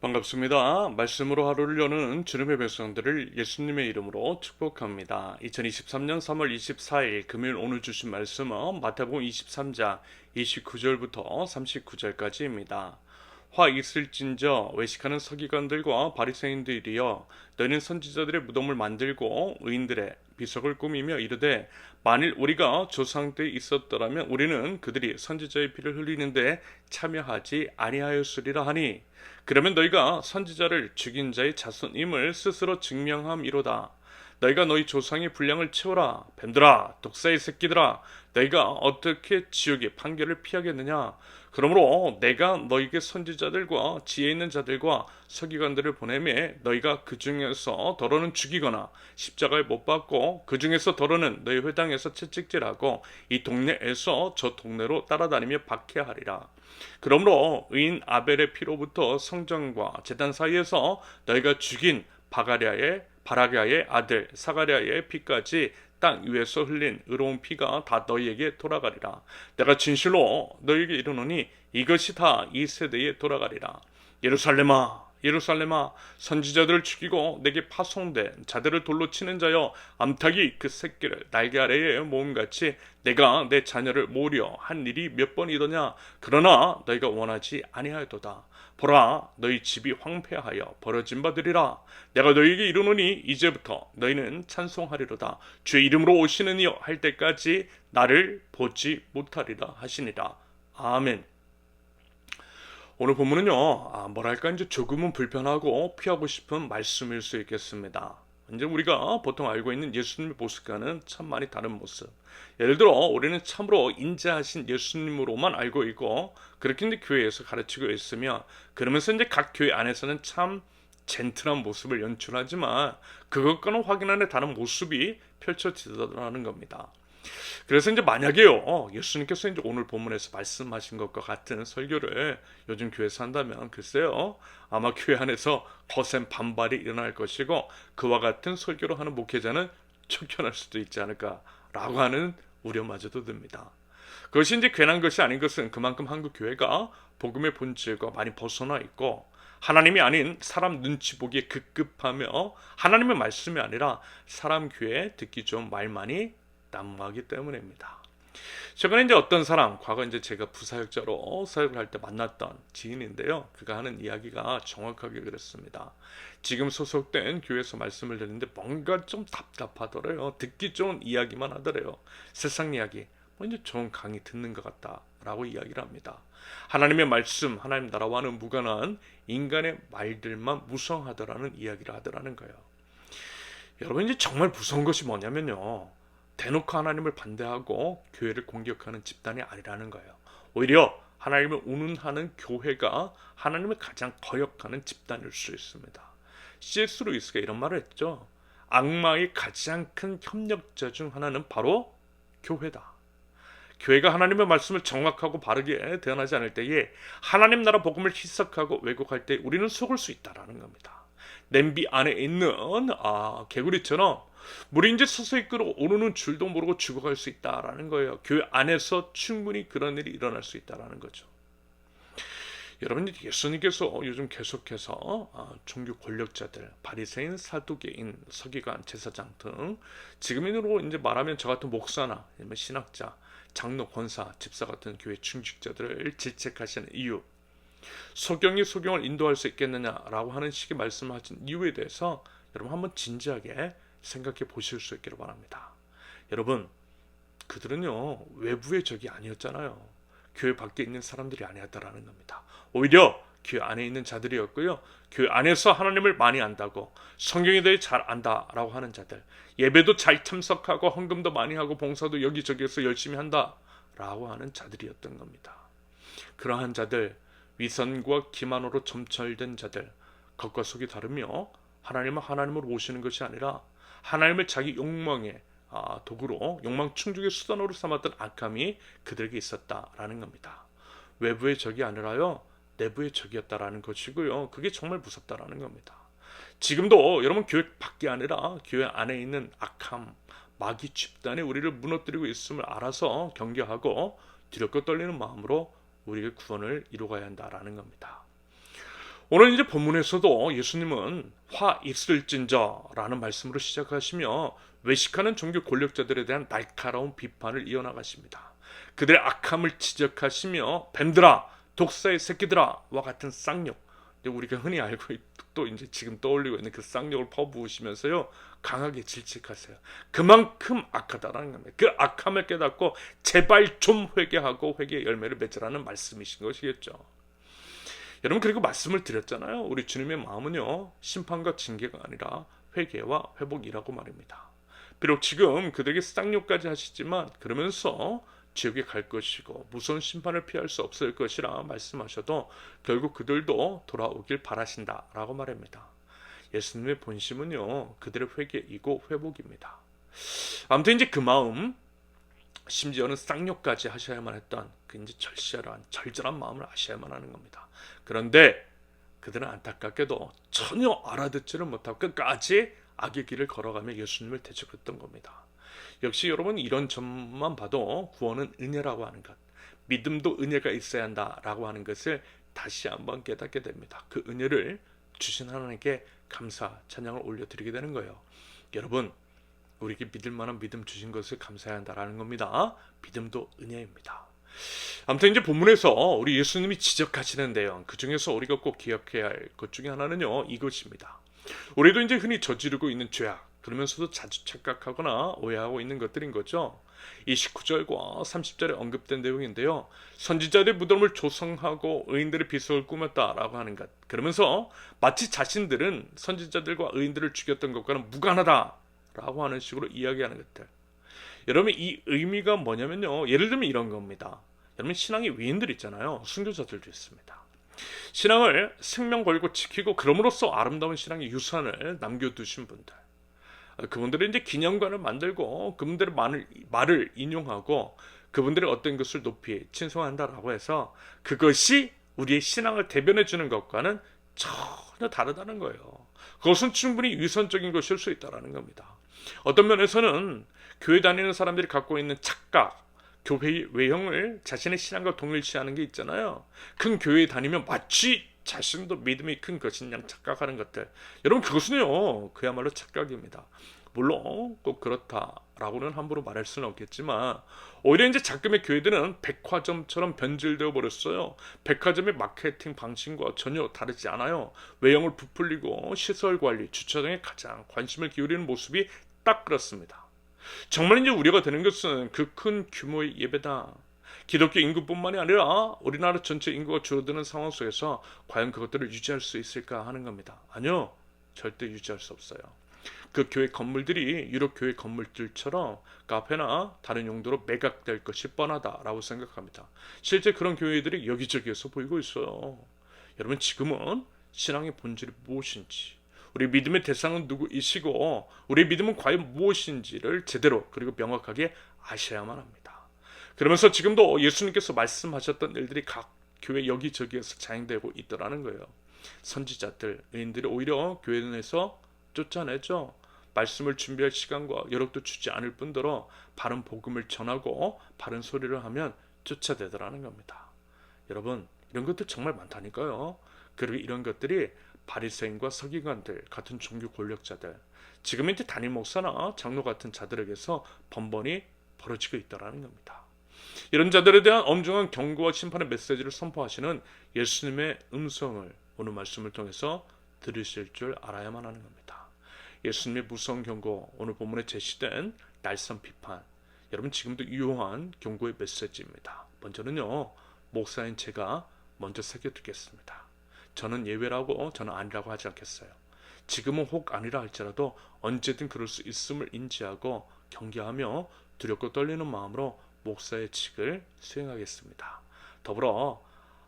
반갑습니다. 말씀으로 하루를 여는 주님의 백성들을 예수님의 이름으로 축복합니다. 2023년 3월 24일 금요일 오늘 주신 말씀은 마태복음 23장 29절부터 39절까지입니다. 화 있을진저 외식하는 서기관들과 바리새인들이여 너희는 선지자들의 무덤을 만들고 의인들의 비석을 꾸미며 이르되 만일 우리가 조상 때 있었더라면 우리는 그들이 선지자의 피를 흘리는데 참여하지 아니하였으리라 하니 그러면 너희가 선지자를 죽인 자의 자손임을 스스로 증명함이로다. 너희가 너희 조상의 분량을 채워라. 뱀들아, 독사의 새끼들아, 너희가 어떻게 지옥의 판결을 피하겠느냐? 그러므로 내가 너희에게 선지자들과 지혜 있는 자들과 서기관들을 보내매 너희가 그 중에서 더러는 죽이거나 십자가에 못 박고 그 중에서 더러는 너희 회당에서 채찍질하고 이 동네에서 저 동네로 따라다니며 박해하리라. 그러므로 의인 아벨의 피로부터 성전과 제단 사이에서 너희가 죽인 바라랴의 아들 사가랴의 피까지 땅 위에서 흘린 의로운 피가 다 너희에게 돌아가리라. 내가 진실로 너희에게 이르노니 이것이 다 이 세대에 돌아가리라. 예루살렘아, 예루살렘아, 선지자들을 죽이고 내게 파송된 자들을 돌로 치는 자여, 암탉이 그 새끼를 날개 아래에 모음같이 내가 내 자녀를 모으려 한 일이 몇 번이더냐. 그러나 너희가 원하지 아니하였도다. 보라, 너희 집이 황폐하여 버려진 바 되리라. 내가 너희에게 이르노니 이제부터 너희는 찬송하리로다. 주의 이름으로 오시는 이여 할 때까지 나를 보지 못하리라 하시니라. 아멘. 오늘 본문은요, 뭐랄까 이제 조금은 불편하고 피하고 싶은 말씀일 수 있겠습니다. 이제 우리가 보통 알고 있는 예수님의 모습과는 참 많이 다른 모습. 예를 들어 우리는 참으로 인자하신 예수님으로만 알고 있고 그렇게 이제 교회에서 가르치고 있으며, 그러면서 이제 각 교회 안에서는 참 젠틀한 모습을 연출하지만 그것과는 확연하게 다른 모습이 펼쳐지더라는 겁니다. 그래서 이제 만약에요, 예수님께서 이제 오늘 본문에서 말씀하신 것과 같은 설교를 요즘 교회에서 한다면 글쎄요, 아마 교회 안에서 거센 반발이 일어날 것이고 그와 같은 설교를 하는 목회자는 쫓겨날 수도 있지 않을까라고 하는 우려마저도 듭니다. 그것이 이제 괜한 것이 아닌 것은 그만큼 한국 교회가 복음의 본질과 많이 벗어나 있고 하나님이 아닌 사람 눈치 보기에 급급하며 하나님의 말씀이 아니라 사람 귀에 듣기 좋은 말만이 난무하기 때문입니다. 최근에 이제 어떤 사람, 과거 이제 제가 부사역자로 사역을 할 때 만났던 지인인데요, 그가 하는 이야기가 정확하게 그랬습니다. 지금 소속된 교회에서 말씀을 듣는데 뭔가 좀 답답하더래요. 듣기 좋은 이야기만 하더래요. 세상 이야기, 이제 좋은 강의 듣는 것 같다라고 이야기를 합니다. 하나님의 말씀, 하나님 나라와는 무관한 인간의 말들만 무성하더라는 이야기를 하더라는 거예요. 여러분, 이제 정말 무서운 것이 뭐냐면요, 대놓고 하나님을 반대하고 교회를 공격하는 집단이 아니라는 거예요. 오히려 하나님을 운운하는 교회가 하나님을 가장 거역하는 집단일 수 있습니다. C.S. 루이스가 이런 말을 했죠. 악마의 가장 큰 협력자 중 하나는 바로 교회다. 교회가 하나님의 말씀을 정확하고 바르게 대언하지 않을 때에 하나님 나라 복음을 희석하고 왜곡할 때 우리는 속을 수 있다라는 겁니다. 냄비 안에 있는 개구리처럼 물이 이제 서서히 끓어오르는 줄도 모르고 죽어갈 수 있다라는 거예요. 교회 안에서 충분히 그런 일이 일어날 수 있다라는 거죠. 여러분, 예수님께서 요즘 계속해서 종교 권력자들, 바리새인, 사두개인, 서기관, 제사장 등 지금으로 이제 말하면 저 같은 목사나 신학자, 장로, 권사, 집사 같은 교회 충직자들을 질책하시는 이유, 소경이 소경을 인도할 수 있겠느냐라고 하는 식의 말씀을 하신 이유에 대해서 여러분 한번 진지하게 생각해 보실 수 있기를 바랍니다. 여러분, 그들은요 외부의 적이 아니었잖아요. 교회 밖에 있는 사람들이 아니었다라는 겁니다. 오히려 교회 안에 있는 자들이었고요, 교회 안에서 하나님을 많이 안다고, 성경에 대해 잘 안다라고 하는 자들, 예배도 잘 참석하고 헌금도 많이 하고 봉사도 여기저기에서 열심히 한다라고 하는 자들이었던 겁니다. 그러한 자들, 위선과 기만으로 점철된 자들, 겉과 속이 다르며 하나님은 하나님으로 오시는 것이 아니라 하나님을 자기 욕망의 도구로, 욕망 충족의 수단으로 삼았던 악함이 그들에게 있었다라는 겁니다. 외부의 적이 아니라요, 내부의 적이었다라는 것이고요, 그게 정말 무섭다라는 겁니다. 지금도 여러분 교회 밖이 아니라 교회 안에 있는 악함, 마귀 집단이 우리를 무너뜨리고 있음을 알아서 경계하고 두렵고 떨리는 마음으로 우리의 구원을 이루어가야 한다라는 겁니다. 오늘 이제 본문에서도 예수님은 화 있을진저라는 말씀으로 시작하시며 외식하는 종교 권력자들에 대한 날카로운 비판을 이어나가십니다. 그들의 악함을 지적하시며 뱀들아, 독사의 새끼들아와 같은 쌍욕, 우리가 흔히 알고 또 이제 지금 떠올리고 있는 그 쌍욕을 퍼부으시면서요 강하게 질책하세요. 그만큼 악하다라는 겁니다. 그 악함을 깨닫고 제발 좀 회개하고 회개의 열매를 맺으라는 말씀이신 것이겠죠. 여러분, 그리고 말씀을 드렸잖아요. 우리 주님의 마음은요 심판과 징계가 아니라 회개와 회복이라고 말입니다. 비록 지금 그들에게 쌍욕까지 하시지만 그러면서 지옥에 갈 것이고 무서운 심판을 피할 수 없을 것이라 말씀하셔도 결국 그들도 돌아오길 바라신다라고 말합니다. 예수님의 본심은요 그들의 회개이고 회복입니다. 아무튼 이제 그 마음, 심지어는 쌍욕까지 하셔야만 했던 그 이제 절절한 마음을 아셔야만 하는 겁니다. 그런데 그들은 안타깝게도 전혀 알아듣지를 못하고 끝까지 악의 길을 걸어가며 예수님을 대적했던 겁니다. 역시 여러분, 이런 점만 봐도 구원은 은혜라고 하는 것, 믿음도 은혜가 있어야 한다라고 하는 것을 다시 한번 깨닫게 됩니다. 그 은혜를 주신 하나님께 감사 찬양을 올려드리게 되는 거예요. 여러분, 우리에게 믿을 만한 믿음 주신 것을 감사해야 한다라는 겁니다. 믿음도 은혜입니다. 아무튼 이제 본문에서 우리 예수님이 지적하시는데요, 그 중에서 우리가 꼭 기억해야 할 것 중에 하나는요 이것입니다. 우리도 이제 흔히 저지르고 있는 죄악, 그러면서도 자주 착각하거나 오해하고 있는 것들인 거죠. 이 19절과 30절에 언급된 내용인데요, 선지자들의 무덤을 조성하고 의인들의 비석을 꾸몄다라고 하는 것, 그러면서 마치 자신들은 선지자들과 의인들을 죽였던 것과는 무관하다라고 하는 식으로 이야기하는 것들. 여러분, 이 의미가 뭐냐면요, 예를 들면 이런 겁니다. 여러분, 신앙의 위인들 있잖아요. 순교자들도 있습니다. 신앙을 생명 걸고 지키고 그럼으로써 아름다운 신앙의 유산을 남겨두신 분들, 그분들은 이제 기념관을 만들고 그분들의 말을 인용하고 그분들의 어떤 것을 높이 칭송한다라고 해서 그것이 우리의 신앙을 대변해 주는 것과는 전혀 다르다는 거예요. 그것은 충분히 위선적인 것일 수 있다는 겁니다. 어떤 면에서는 교회 다니는 사람들이 갖고 있는 착각, 교회의 외형을 자신의 신앙과 동일시하는 게 있잖아요. 큰 교회에 다니면 마치 자신도 믿음이 큰 것인 양 착각하는 것들, 여러분, 그것은요 그야말로 착각입니다. 물론 꼭 그렇다라고는 함부로 말할 수는 없겠지만, 오히려 이제 작금의 교회들은 백화점처럼 변질되어 버렸어요. 백화점의 마케팅 방식과 전혀 다르지 않아요. 외형을 부풀리고 시설 관리, 주차장에 가장 관심을 기울이는 모습이 딱 그렇습니다. 정말 이제 우려가 되는 것은 그 큰 규모의 예배다, 기독교 인구뿐만이 아니라 우리나라 전체 인구가 줄어드는 상황 속에서 과연 그것들을 유지할 수 있을까 하는 겁니다. 아니요, 절대 유지할 수 없어요. 그 교회 건물들이 유럽 교회 건물들처럼 카페나 다른 용도로 매각될 것이 뻔하다라고 생각합니다. 실제 그런 교회들이 여기저기에서 보이고 있어요. 여러분, 지금은 신앙의 본질이 무엇인지, 우리 믿음의 대상은 누구이시고 우리 믿음은 과연 무엇인지를 제대로 그리고 명확하게 아셔야만 합니다. 그러면서 지금도 예수님께서 말씀하셨던 일들이 각 교회 여기저기에서 자행되고 있더라는 거예요. 선지자들, 의인들이 오히려 교회 내에서 쫓아내죠. 말씀을 준비할 시간과 여력도 주지 않을 뿐더러 바른 복음을 전하고 바른 소리를 하면 쫓아내더라는 겁니다. 여러분, 이런 것들 정말 많다니까요. 그리고 이런 것들이 바리새인과 서기관들 같은 종교 권력자들, 지금 이제 담임 목사나 장로 같은 자들에게서 번번이 벌어지고 있다는 겁니다. 이런 자들에 대한 엄중한 경고와 심판의 메시지를 선포하시는 예수님의 음성을 오늘 말씀을 통해서 들으실 줄 알아야만 하는 겁니다. 예수님의 무서운 경고, 오늘 본문에 제시된 날선 비판, 여러분 지금도 유효한 경고의 메시지입니다. 먼저는요, 목사인 제가 먼저 새겨두겠습니다. 저는 예외라고, 저는 아니라고 하지 않겠어요. 지금은 혹 아니라 할지라도 언제든 그럴 수 있음을 인지하고 경계하며 두렵고 떨리는 마음으로 목사의 직을 수행하겠습니다. 더불어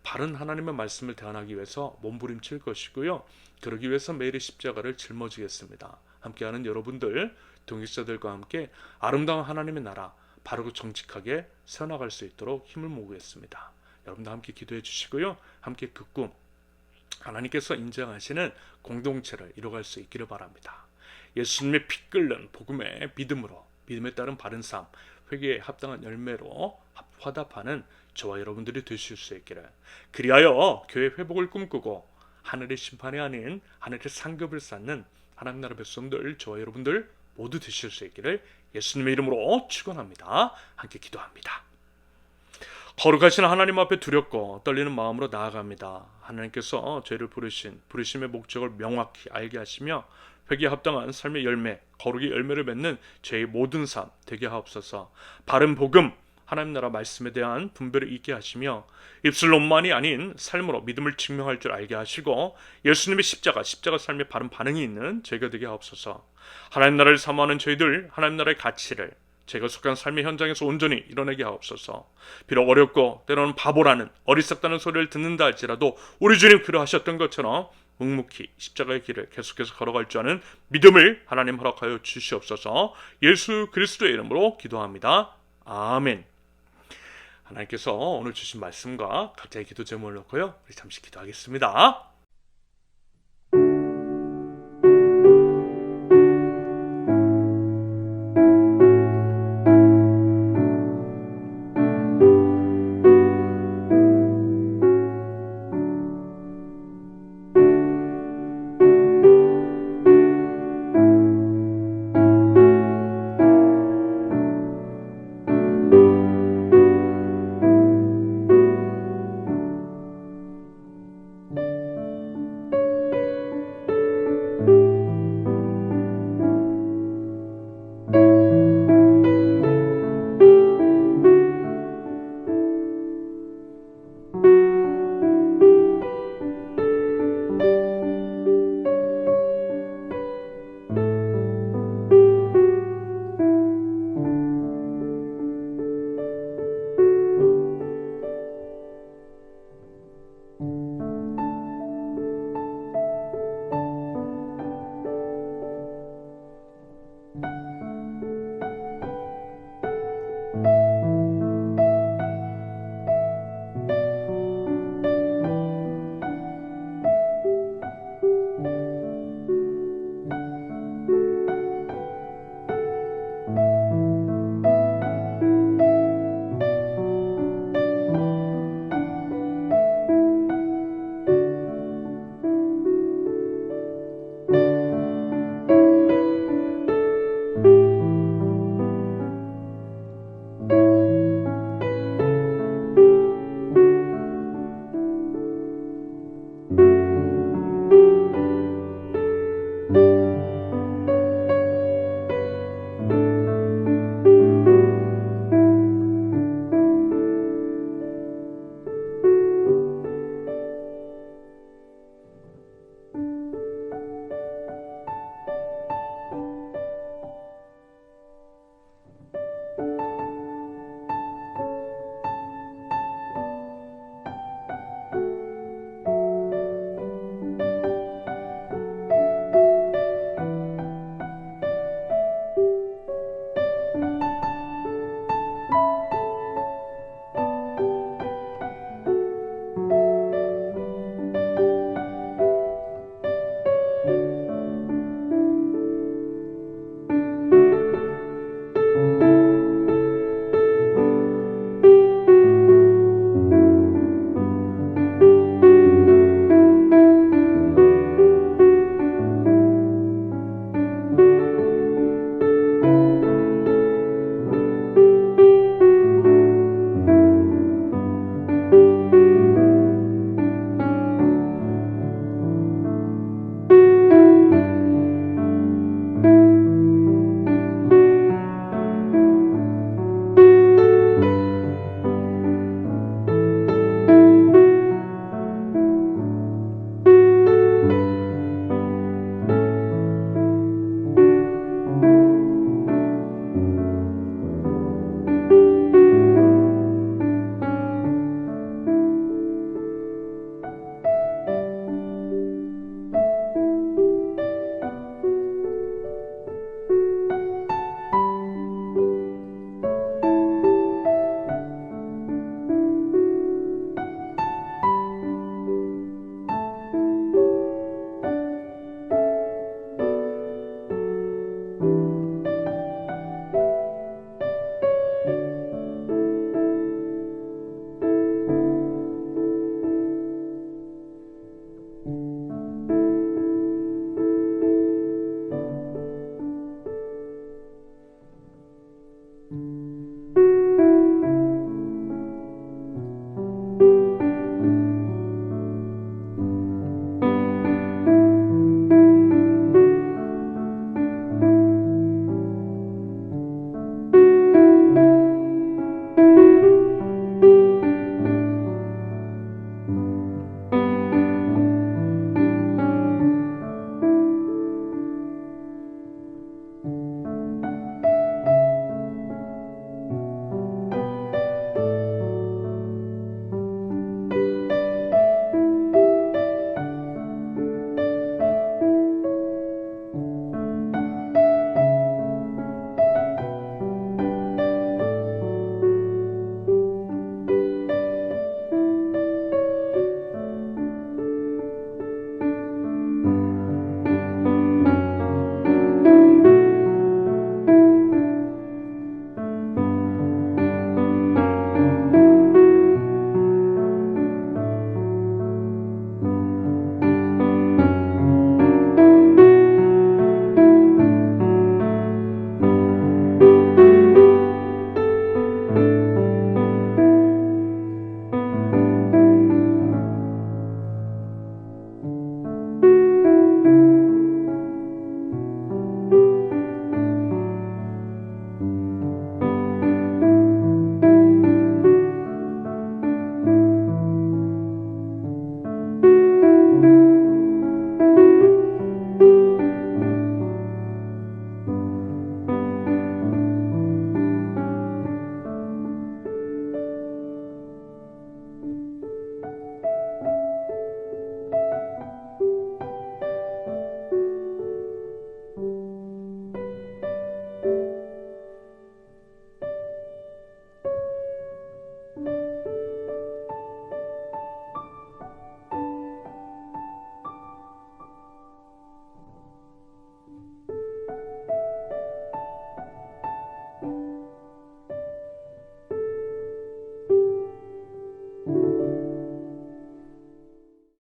바른 하나님의 말씀을 대안하기 위해서 몸부림칠 것이고요. 그러기 위해서 매일의 십자가를 짊어지겠습니다. 함께하는 여러분들, 동역자들과 함께 아름다운 하나님의 나라 바르고 정직하게 세워나갈 수 있도록 힘을 모으겠습니다. 여러분도 함께 기도해 주시고요. 함께 그 꿈, 하나님께서 인정하시는 공동체를 이뤄갈 수 있기를 바랍니다. 예수님의 피 끓는 복음의 믿음으로, 믿음에 따른 바른 삶, 회개에 합당한 열매로 화답하는 저와 여러분들이 되실 수 있기를, 그리하여 교회 회복을 꿈꾸고 하늘의 심판이 아닌 하늘의 상급을 쌓는 하나님 나라 백성들, 저와 여러분들 모두 되실 수 있기를 예수님의 이름으로 축원합니다. 함께 기도합니다. 거룩하신 하나님 앞에 두렵고 떨리는 마음으로 나아갑니다. 하나님께서 죄를 부르심의 목적을 명확히 알게 하시며 회개에 합당한 삶의 열매, 거룩의 열매를 맺는 죄의 모든 삶 되게 하옵소서. 바른 복음, 하나님 나라 말씀에 대한 분별을 있게 하시며 입술론만이 아닌 삶으로 믿음을 증명할 줄 알게 하시고 예수님의 십자가 삶의 바른 반응이 있는 저희가 되게 하옵소서. 하나님 나라를 사모하는 저희들, 하나님 나라의 가치를 제가 속한 삶의 현장에서 온전히 이뤄내게 하옵소서. 비록 어렵고 때로는 바보라는 어리석다는 소리를 듣는다 할지라도 우리 주님 그러하셨던 것처럼 묵묵히 십자가의 길을 계속해서 걸어갈 줄 아는 믿음을 하나님 허락하여 주시옵소서. 예수 그리스도의 이름으로 기도합니다. 아멘. 하나님께서 오늘 주신 말씀과 각자의 기도 제목을 놓고요, 우리 잠시 기도하겠습니다.